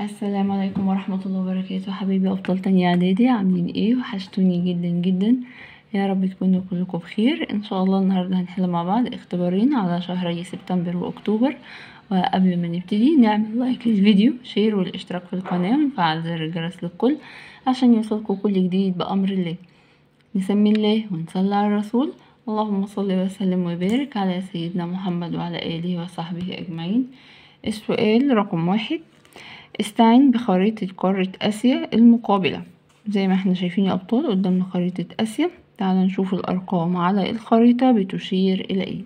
السلام عليكم ورحمة الله وبركاته. حبايبي أبطال تانية إعدادي، عاملين ايه؟ وحشتوني جدا جدا، يا رب تكونوا كلكم بخير ان شاء الله. النهاردة هنحل مع بعض اختبارين على شهري سبتمبر واكتوبر. وقبل ما نبتدي نعمل لايك للفيديو، شير والاشتراك في القناة ونفعل زر الجرس للكل عشان يوصلكم كل جديد بأمر الله. نسمي الله ونصلي على الرسول. اللهم صل وسلم وبارك على سيدنا محمد وعلى آله وصحبه أجمعين. السؤال رقم 1: استعن بخريطة قارة آسيا المقابلة. زي ما احنا شايفين يا أبطال قدامنا خريطة آسيا، تعالى نشوف الأرقام على الخريطة بتشير إلى ايه.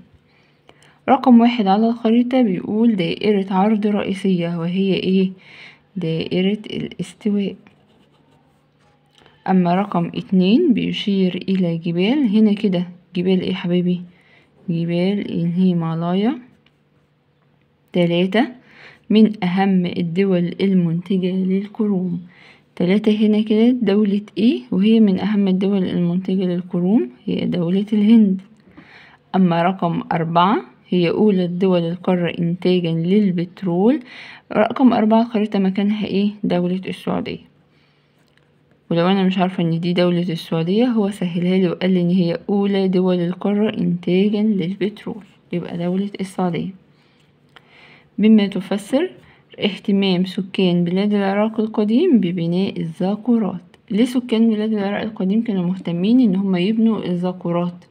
رقم 1 على الخريطة بيقول دائرة عرض رئيسية، وهي ايه؟ دائرة الاستواء. أما رقم 2 بيشير إلى جبال، هنا كده جبال ايه حبيبي؟ جبال الهيمالايا. 3 من أهم الدول المنتجة للكروم. 3 هنا كده دولة ايه؟ وهي من أهم الدول المنتجة للكروم هي دولة الهند. أما رقم 4 هي أولى دول القارة إنتاجا للبترول. رقم 4 الخريطة مكانها ايه؟ دولة السعودية. ولو أنا مش عارفة إن دي دولة السعودية، هو سهلها لي وقال لي إن هي أولى دول القارة إنتاجا للبترول، يبقى دولة السعودية. مما تفسر اهتمام سكان بلاد العراق القديم ببناء الذاكورات. ليه سكان بلاد العراق القديم كانوا مهتمين ان هم يبنوا الذاكورات؟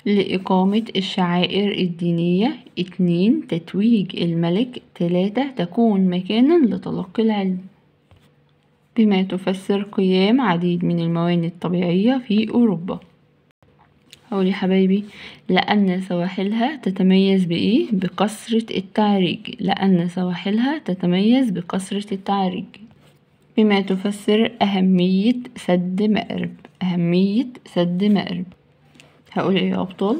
لإقامة الشعائر الدينية. 2 تتويج الملك. 3 تكون مكانا لتلقي العلم. بما تفسر قيام عديد من الموانئ الطبيعية في أوروبا. هقول يا حبايبي لأن سواحلها تتميز بإيه؟ بكثرة التعريج. لأن سواحلها تتميز بكثرة التعريج. بما تفسر أهمية سد مأرب. أهمية سد مأرب، هقول إيه يا أبطال؟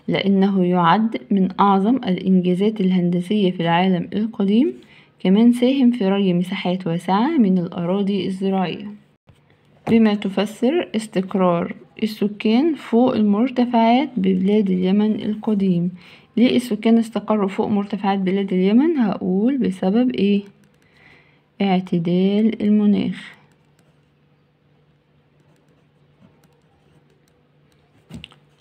لأنه يعد من أعظم الإنجازات الهندسية في العالم القديم، كمان ساهم في ري مساحات واسعة من الأراضي الزراعية. بما تفسر استقرار السكان فوق المرتفعات ببلاد اليمن القديم. ليه السكان استقروا فوق مرتفعات بلاد اليمن؟ هقول بسبب ايه؟ اعتدال المناخ.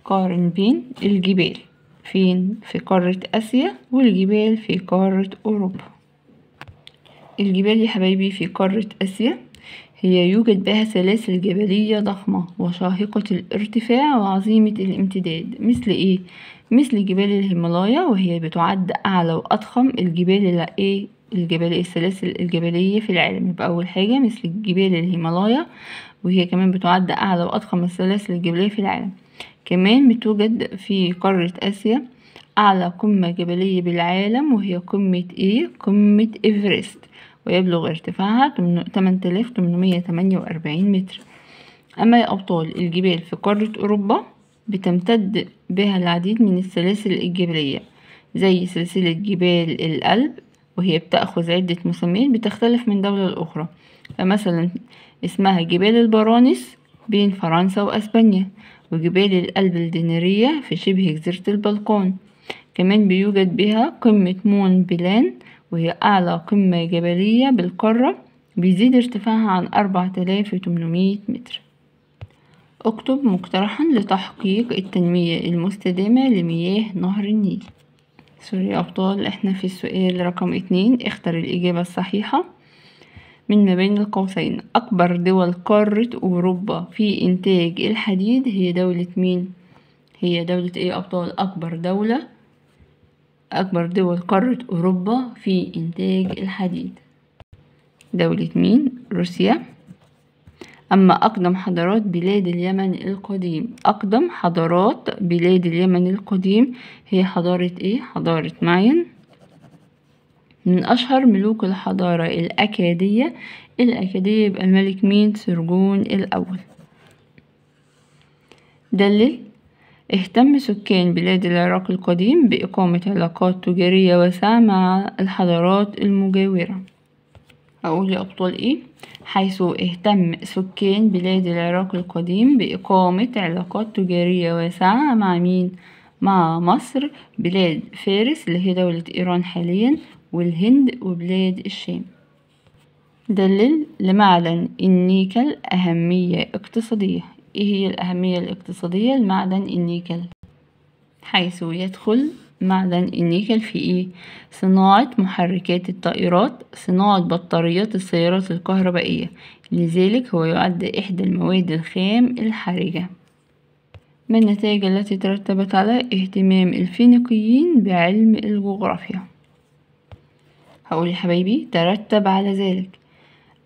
قارن بين الجبال فين؟ في قارة آسيا، والجبال في قارة أوروبا. الجبال يا حبايبي في قارة آسيا هي يوجد بها سلاسل جبلية ضخمة وشاهقة الارتفاع وعظيمة الامتداد. مثل ايه؟ مثل جبال الهيمالايا، وهي بتعد أعلى وأضخم الجبال السلاسل الجبلية في العالم. يبقى أول حاجة مثل جبال الهيمالايا، وهي كمان بتعد أعلى وأضخم السلاسل الجبلية في العالم. كمان بتوجد في قارة آسيا أعلى قمة جبلية بالعالم، وهي قمة ايه؟ قمة إيفرست، ويبلغ ارتفاعها 8848 متر. أما يا أبطال الجبال في قارة أوروبا بتمتد بها العديد من السلاسل الجبلية، زي سلسلة جبال الألب، وهي بتأخذ عدة مسميات بتختلف من دولة لأخرى. فمثلا اسمها جبال البرانس بين فرنسا وأسبانيا، وجبال الألب الدنارية في شبه جزيرة البلقان. كمان بيوجد بها قمة مون بلان، وهي أعلى قمة جبلية بالقارة، بيزيد ارتفاعها عن 4800 متر. اكتب مقترحا لتحقيق التنمية المستدامة لمياه نهر النيل. سوري يا أبطال، احنا في السؤال رقم 2، اختر الإجابة الصحيحة من ما بين القوسين. أكبر دول قارة أوروبا في إنتاج الحديد هي دولة مين؟ هي دولة ايه يا أبطال؟ أكبر دول قارة أوروبا في إنتاج الحديد دولة مين؟ روسيا. أما أقدم حضارات بلاد اليمن القديم، أقدم حضارات بلاد اليمن القديم هي حضارة إيه؟ حضارة ماين. من أشهر ملوك الحضارة الأكادية. الأكادية يبقى الملك مين؟ سرجون الأول. دلل اهتم سكان بلاد العراق القديم بإقامة علاقات تجارية واسعة مع الحضارات المجاورة. أقول يا أبطال إيه؟ حيث اهتم سكان بلاد العراق القديم بإقامة علاقات تجارية واسعة مع مين؟ مع مصر، بلاد فارس اللي هي دولة إيران حاليا، والهند، وبلاد الشام. دلل لمعدن النيكل أهمية اقتصادية. ايه هي الأهمية الاقتصادية لمعدن النيكل؟ حيث يدخل معدن النيكل في ايه؟ صناعة محركات الطائرات، صناعة بطاريات السيارات الكهربائية، لذلك هو يعد إحدى المواد الخام الحرجة. ما النتائج التي ترتبت على اهتمام الفينيقيين بعلم الجغرافيا؟ هقول يا حبايبي ترتب على ذلك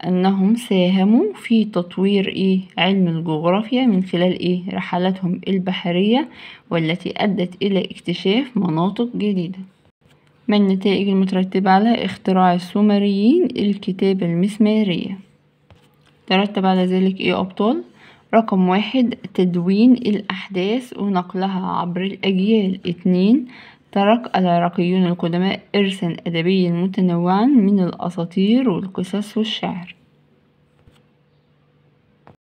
أنهم ساهموا في تطوير علم الجغرافيا من خلال رحلاتهم البحرية، والتي أدت إلى اكتشاف مناطق جديدة. ما النتائج المترتبة على اختراع السومريين الكتابة المسمارية؟ ترتب على ذلك أبطال؟ رقم 1 تدوين الأحداث ونقلها عبر الأجيال. 2 ترك العراقيون القدماء إرثا أدبيا متنوعا من الأساطير والقصص والشعر.